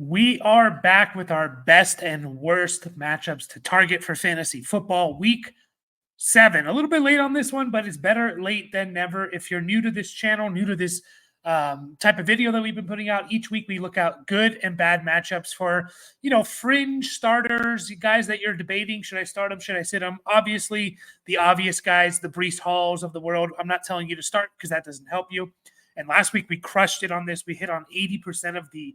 We are back with our best and worst matchups to target for fantasy football week 7. A little bit late on this one, but it's better late than never. If you're new to this channel, new to this type of video that we've been putting out each week, we look out good and bad matchups for, fringe starters, guys that you're debating. Should I start them? Should I sit them? Obviously, the obvious guys, the Brees Halls of the world. I'm not telling you to start because that doesn't help you. And last week we crushed it on this. We hit on 80% of the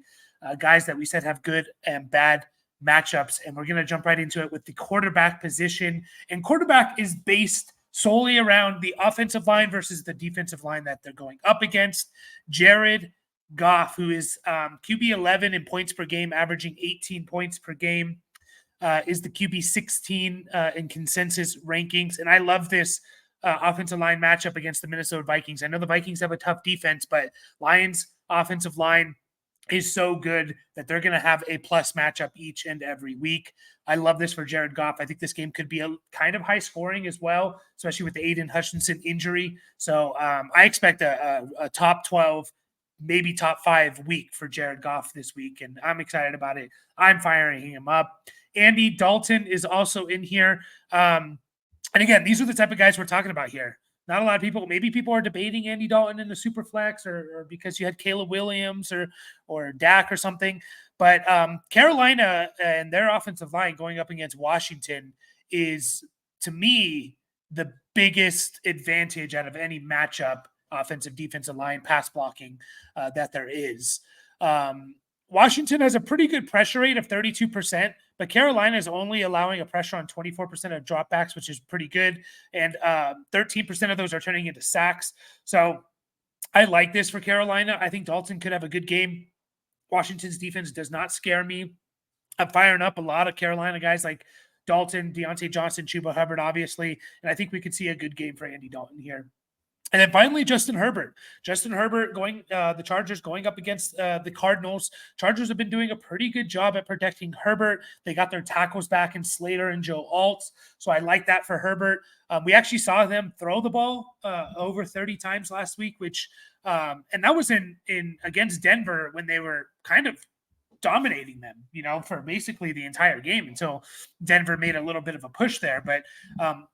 guys that we said have good and bad matchups. And we're going to jump right into it with the quarterback position. And quarterback is based solely around the offensive line versus the defensive line that they're going up against. Jared Goff, who is QB 11 in points per game, averaging 18 points per game, is the QB 16 in consensus rankings. And I love this offensive line matchup against the Minnesota Vikings. I know the Vikings have a tough defense, but Lions offensive line is so good that they're going to have a plus matchup each and every week. I love this for Jared Goff. I think this game could be a kind of high scoring as well, especially with the Aiden Hutchinson injury. So I expect a top 12, maybe top 5 week for Jared Goff this week, and I'm excited about it. I'm firing him up. Andy Dalton is also in here. And again, these are the type of guys we're talking about here. Not a lot of people, maybe people are debating Andy Dalton in the super flex or because you had Caleb Williams or Dak or something. But Carolina and their offensive line going up against Washington is, to me, the biggest advantage out of any matchup, offensive, defensive line, pass blocking that there is. Washington has a pretty good pressure rate of 32%, but Carolina is only allowing a pressure on 24% of dropbacks, which is pretty good. And 13% of those are turning into sacks. So I like this for Carolina. I think Dalton could have a good game. Washington's defense does not scare me. I'm firing up a lot of Carolina guys like Dalton, Deontay Johnson, Chuba Hubbard, obviously. And I think we could see a good game for Andy Dalton here. And then finally, Justin Herbert. Justin Herbert the Chargers going up against the Cardinals. Chargers have been doing a pretty good job at protecting Herbert. They got their tackles back in Slater and Joe Alt. So I like that for Herbert. We actually saw them throw the ball over 30 times last week, which and that was in against Denver when they were kind of dominating them, for basically the entire game until Denver made a little bit of a push there. But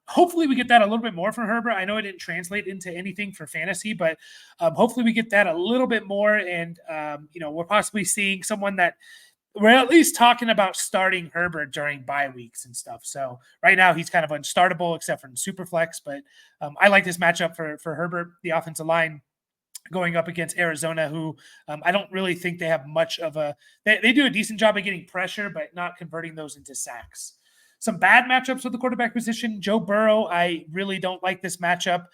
hopefully we get that a little bit more from Herbert. I know it didn't translate into anything for fantasy, but hopefully we get that a little bit more. And, we're possibly seeing someone that we're at least talking about starting Herbert during bye weeks and stuff. So right now he's kind of unstartable except for in Superflex, but I like this matchup for Herbert, the offensive line, going up against Arizona, who I don't really think they have much of they do a decent job of getting pressure, but not converting those into sacks. Some bad matchups with the quarterback position. Joe Burrow, I really don't like this matchup.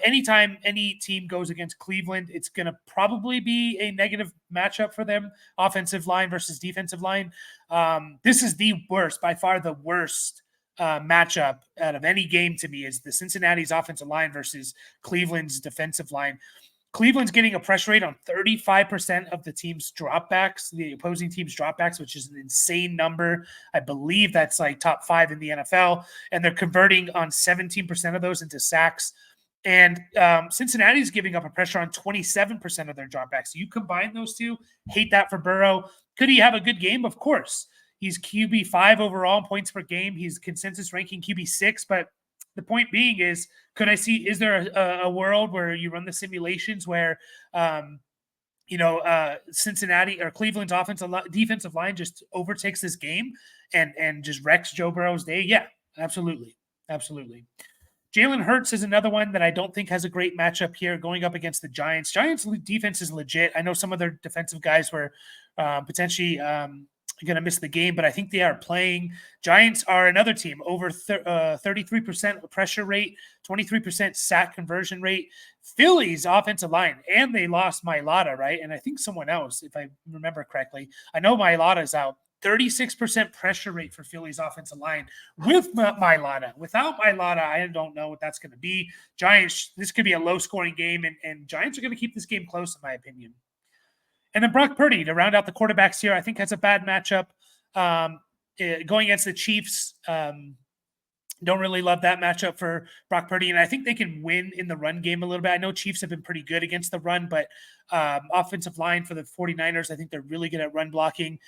Anytime any team goes against Cleveland, it's going to probably be a negative matchup for them, offensive line versus defensive line. This is the worst, by far the worst matchup out of any game to me is the Cincinnati's offensive line versus Cleveland's defensive line. Cleveland's getting a pressure rate on 35% of the team's dropbacks, the opposing team's dropbacks, which is an insane number. I believe that's like top 5 in the NFL. And they're converting on 17% of those into sacks. And Cincinnati's giving up a pressure on 27% of their dropbacks. So you combine those two, hate that for Burrow. Could he have a good game? Of course. He's QB 5 overall in points per game. He's consensus ranking QB 6, but the point being is, is there a world where you run the simulations where, Cincinnati or Cleveland's defensive line just overtakes this game and just wrecks Joe Burrow's day? Yeah, absolutely. Absolutely. Jalen Hurts is another one that I don't think has a great matchup here going up against the Giants. Giants defense is legit. I know some of their defensive guys were potentially going to miss the game, but I think they are playing. Giants are another team, over 33% pressure rate, 23% sack conversion rate. Philly's offensive line, and they lost Mailata, right? And I think someone else, if I remember correctly. I know Mailata's out. 36% pressure rate for Philly's offensive line with Mailata. Without Mailata, I don't know what that's going to be. Giants, this could be a low-scoring game, and Giants are going to keep this game close, in my opinion. And then Brock Purdy, to round out the quarterbacks here, I think has a bad matchup going against the Chiefs. Don't really love that matchup for Brock Purdy, and I think they can win in the run game a little bit. I know Chiefs have been pretty good against the run, but offensive line for the 49ers, I think they're really good at run blocking.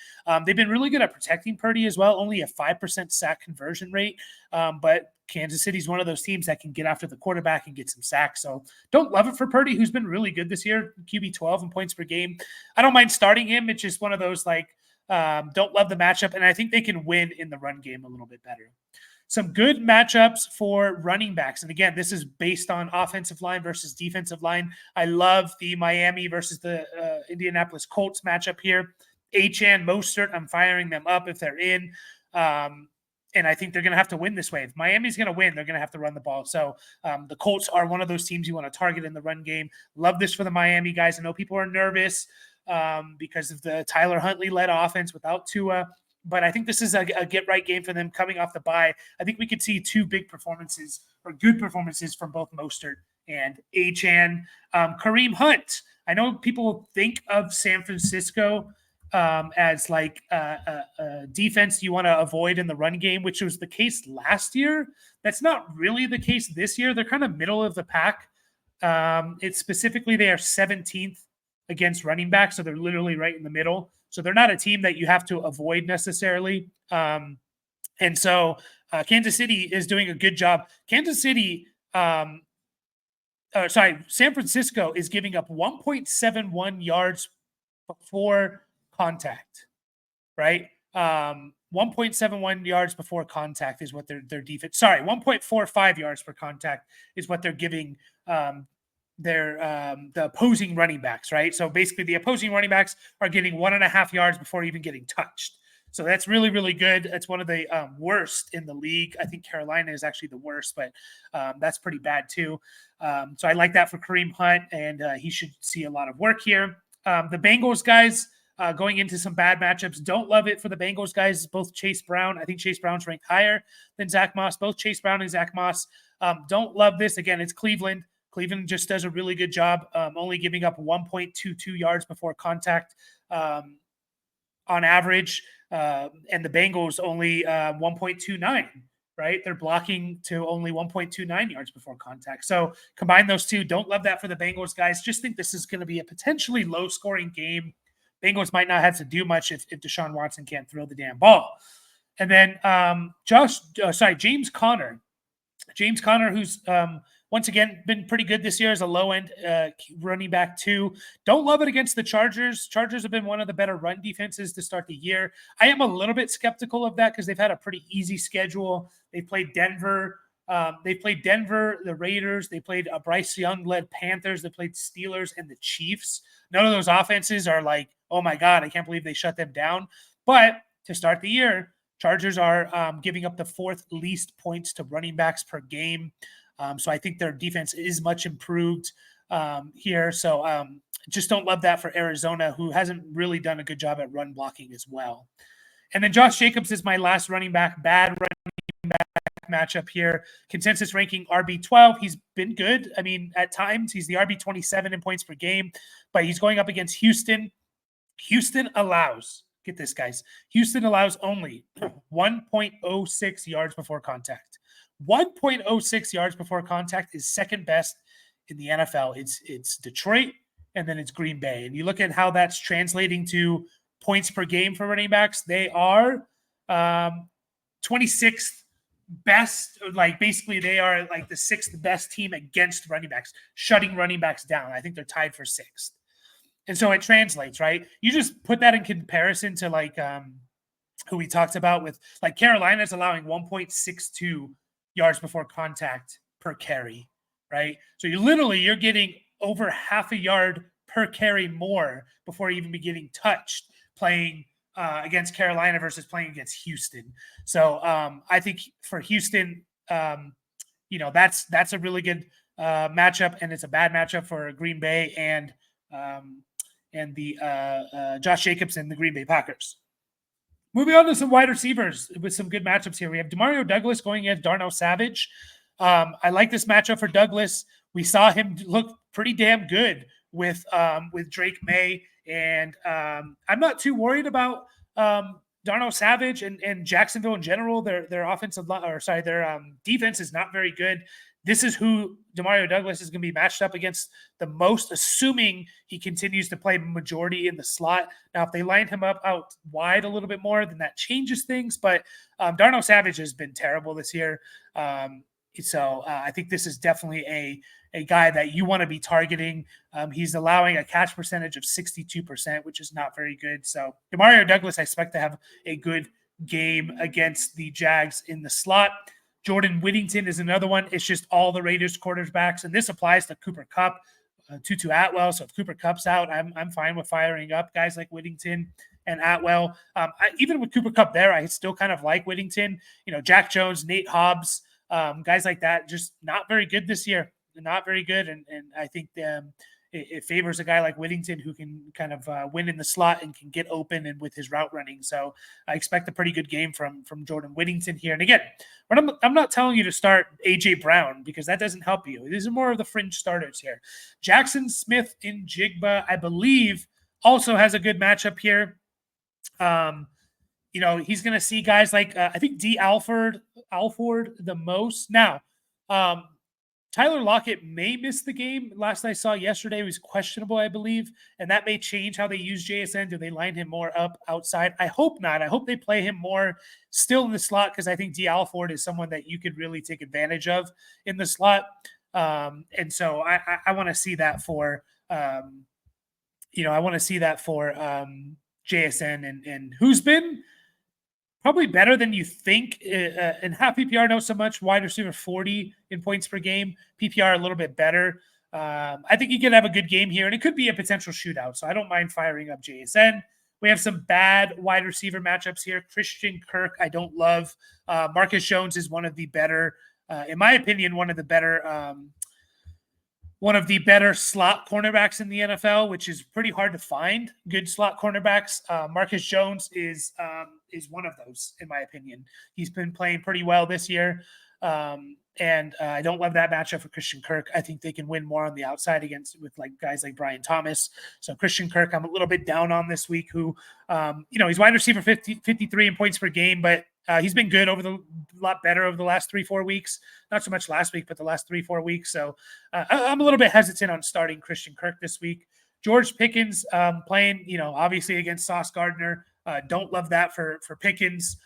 They've been really good at protecting Purdy as well, only a 5% sack conversion rate, but Kansas City's one of those teams that can get after the quarterback and get some sacks. So don't love it for Purdy, who's been really good this year, QB 12 in points per game. I don't mind starting him. It's just one of those don't love the matchup, and I think they can win in the run game a little bit better. Some good matchups for running backs. And again, this is based on offensive line versus defensive line. I love the Miami versus the Indianapolis Colts matchup here. Achane, Mostert, I'm firing them up if they're in. And I think they're going to have to win this way. If Miami's going to win, they're going to have to run the ball. So the Colts are one of those teams you want to target in the run game. Love this for the Miami guys. I know people are nervous because of the Tyler Huntley-led offense without Tua. But I think this is a get-right game for them coming off the bye. I think we could see two big performances or good performances from both Mostert and Achane. Kareem Hunt. I know people think of San Francisco as like a defense you want to avoid in the run game, which was the case last year. That's not really the case this year. They're kind of middle of the pack. It's specifically they are 17th against running back, so they're literally right in the middle. So they're not a team that you have to avoid necessarily. And so Kansas City is doing a good job. San Francisco is giving up 1.71 yards before contact, right? 1.71 yards before contact is what their defense. 1.45 yards per contact is what they're giving the opposing running backs, right? So basically the opposing running backs are getting 1.5 yards before even getting touched. So that's really, really good. It's one of the worst in the league. I think Carolina is actually the worst, but that's pretty bad too. So I like that for Kareem Hunt, and he should see a lot of work here. The Bengals guys going into some bad matchups. Don't love it for the Bengals guys. Both Chase Brown. I think Chase Brown's ranked higher than Zach Moss. Both Chase Brown and Zach Moss. Don't love this. Again, it's Cleveland. Cleveland just does a really good job, only giving up 1.22 yards before contact on average, and the Bengals only 1.29, right? They're blocking to only 1.29 yards before contact. So combine those two. Don't love that for the Bengals guys. Just think this is going to be a potentially low-scoring game. Bengals might not have to do much if Deshaun Watson can't throw the damn ball. And then James Conner. James Conner, who's once again been pretty good this year as a low-end running back too. Don't love it against the Chargers. Chargers have been one of the better run defenses to start the year. I am a little bit skeptical of that because they've had a pretty easy schedule. They've played Denver. The Raiders. They played a Bryce Young-led Panthers. They played Steelers and the Chiefs. None of those offenses are like, oh my God, I can't believe they shut them down. But to start the year, Chargers are giving up the fourth least points to running backs per game. So I think their defense is much improved here. So just don't love that for Arizona, who hasn't really done a good job at run blocking as well. And then Josh Jacobs is my last running back. Bad running back matchup here. Consensus ranking RB12. He's been good. I mean, at times he's the RB27 in points per game, but he's going up against Houston. Houston allows, get this, guys. Houston allows only 1.06 yards before contact. 1.06 yards before contact is second best in the NFL. It's Detroit, and then it's Green Bay. And you look at how that's translating to points per game for running backs. They are 26th best. Like basically they are like the sixth best team against running backs, shutting running backs down. I think they're tied for sixth. And so it translates, right? You just put that in comparison to like who we talked about with like Carolina's allowing 1.62 yards before contact per carry, right? So you're getting over half a yard per carry more before you even be getting touched playing against Carolina versus playing against Houston. So I think for Houston, that's a really good matchup, and it's a bad matchup for Green Bay and the Josh Jacobs and the Green Bay Packers. Moving on to some wide receivers with some good matchups here. We have Demario Douglas going against Darnell Savage. I like this matchup for Douglas. We saw him look pretty damn good with Drake May, and I'm not too worried about Darnell Savage and Jacksonville in general, their offensive their defense is not very good. This is who Demario Douglas is going to be matched up against the most, assuming he continues to play majority in the slot. Now, if they line him up out wide a little bit more, then that changes things. But Darnell Savage has been terrible this year. So I think this is definitely a guy that you want to be targeting. He's allowing a catch percentage of 62%, which is not very good. So Demario Douglas, I expect to have a good game against the Jags in the slot. Jordan Whittington is another one. It's just all the Raiders quarterbacks, and this applies to Cooper Kupp, Tutu Atwell. So if Cooper Kupp's out, I'm fine with firing up guys like Whittington and Atwell. Even with Cooper Kupp there, I still kind of like Whittington. Jack Jones, Nate Hobbs, guys like that, just not very good this year. Not very good, and I think it favors a guy like Whittington who can kind of win in the slot and can get open and with his route running. So I expect a pretty good game from Jordan Whittington here. And again, I'm not telling you to start A.J. Brown because that doesn't help you. These are more of the fringe starters here. Jackson Smith in Jigba, I believe, also has a good matchup here. He's going to see guys like I think D. Alford the most. Now, Tyler Lockett may miss the game. Last I saw yesterday, he was questionable, I believe, and that may change how they use JSN. Do they line him more up outside? I hope not. I hope they play him more still in the slot because I think D. Alford is someone that you could really take advantage of in the slot. And so I want to see that for, JSN and who's been probably better than you think. In half PPR, not so much. Wide receiver 40 in points per game. PPR a little bit better. I think he can have a good game here, and it could be a potential shootout. So I don't mind firing up JSN. We have some bad wide receiver matchups here. Christian Kirk, I don't love. Marcus Jones is one of the better, in my opinion, one of the better slot cornerbacks in the NFL, which is pretty hard to find good slot cornerbacks. Marcus Jones is one of those, in my opinion. He's been playing pretty well this year. And I don't love that matchup for Christian Kirk. I think they can win more on the outside with like guys like Brian Thomas. So Christian Kirk, I'm a little bit down on this week who, he's wide receiver 53 in points per game, but he's been good lot better over the last 3-4 weeks. Not so much last week, but the last 3-4 weeks. So I'm a little bit hesitant on starting Christian Kirk this week. George Pickens playing, obviously against Sauce Gardner. Don't love that for Pickens.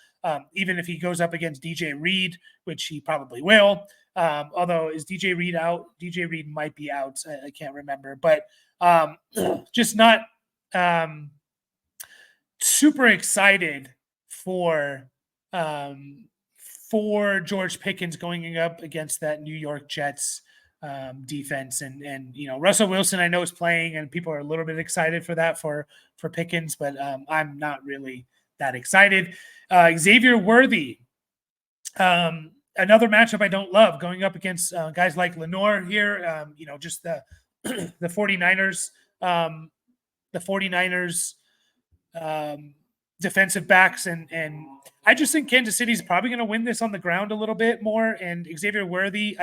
Even if he goes up against DJ Reed, which he probably will. Although is DJ Reed out? DJ Reed might be out. I can't remember, but just not super excited for George Pickens going up against that New York Jets defense. And Russell Wilson, I know, is playing, and people are a little bit excited for that for Pickens, but I'm not really that excited. Xavier Worthy, another matchup I don't love, going up against guys like Lenore here. Just the 49ers, defensive backs, and I just think Kansas City is probably going to win this on the ground a little bit more. And Xavier Worthy,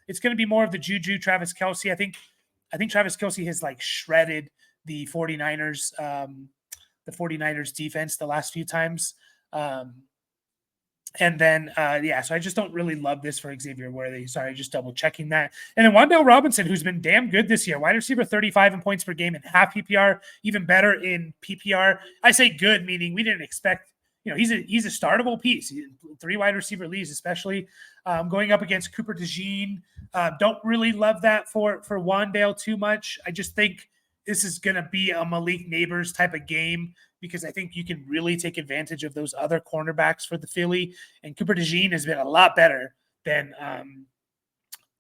it's going to be more of the Juju Travis Kelce. I think Travis Kelce has like shredded the 49ers. The 49ers defense the last few times. So I just don't really love this for Xavier Worthy. Sorry, just double checking that. And then Wan'Dale Robinson, who's been damn good this year, wide receiver 35 in points per game in half PPR, even better in PPR. I say good, meaning we didn't expect, he's a startable piece. 3 wide receiver leagues, especially going up against Cooper DeJean. Don't really love that for Wan'Dale too much. I just think this is going to be a Malik Neighbors type of game because I think you can really take advantage of those other cornerbacks for the Philly. And Cooper DeJean has been a lot better than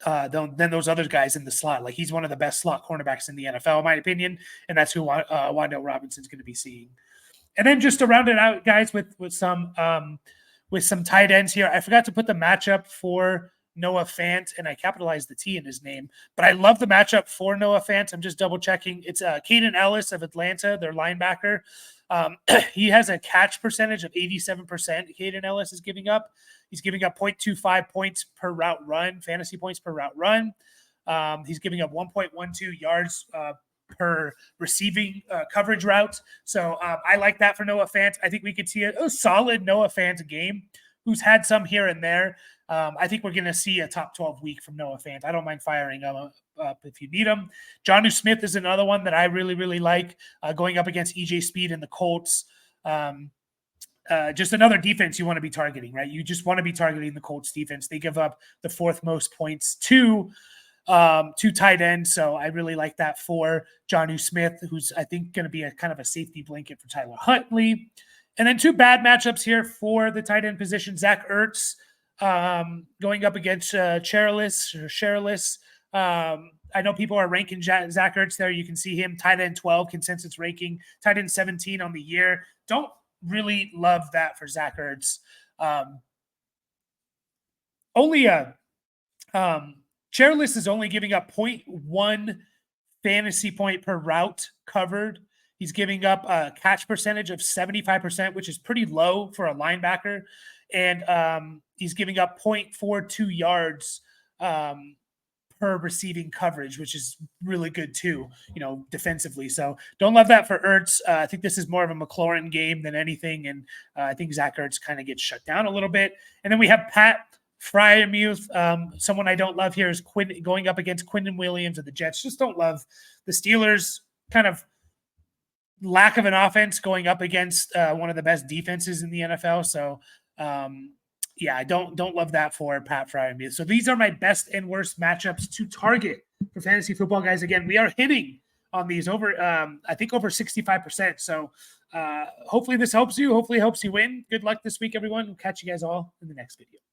those other guys in the slot. Like, he's one of the best slot cornerbacks in the NFL, in my opinion, and that's who Wan'Dale Robinson's going to be seeing. And then just to round it out, guys, with some tight ends here, I forgot to put the matchup for Noah Fant, and I capitalized the T in his name, but I love the matchup for Noah Fant. I'm just double checking. It's Kaden Ellis of Atlanta, their linebacker. He has a catch percentage of 87%. Kaden Ellis is giving up. He's giving up 0.25 points per route run, fantasy points per route run. He's giving up 1.12 yards per receiving coverage route. So I like that for Noah Fant. I think we could see a solid Noah Fant game, who's had some here and there. I think we're going to see a top 12 week from Noah Fant. I don't mind firing him up if you need him. Jonnu Smith is another one that I really, really like going up against EJ Speed and the Colts. Just another defense you want to be targeting, right? You just want to be targeting the Colts defense. They give up the fourth most points to tight ends. So I really like that for Jonnu Smith, who's I think going to be a kind of a safety blanket for Tyler Huntley. And then two bad matchups here for the tight end position. Zach Ertz going up against Sherrillis. I know people are ranking Zach Ertz there. You can see him tight end 12 consensus ranking, tight end 17 on the year. Don't really love that for Zach Ertz. Sherrillis is only giving up 0.1 fantasy point per route covered. He's giving up a catch percentage of 75%, which is pretty low for a linebacker. And he's giving up 0.42 yards per receiving coverage, which is really good too, defensively. So don't love that for Ertz. I think this is more of a McLaurin game than anything. And I think Zach Ertz kind of gets shut down a little bit. And then we have Pat Freiermuth. Someone I don't love here is Quinn going up against Quinnen Williams of the Jets. Just don't love the Steelers kind of lack of an offense going up against one of the best defenses in the NFL. So I don't love that for Pat Freiermuth. So these are my best and worst matchups to target for fantasy football, guys. Again, we are hitting on these over, I think over 65%. So hopefully this helps you. Hopefully it helps you win. Good luck this week, everyone. We'll catch you guys all in the next video.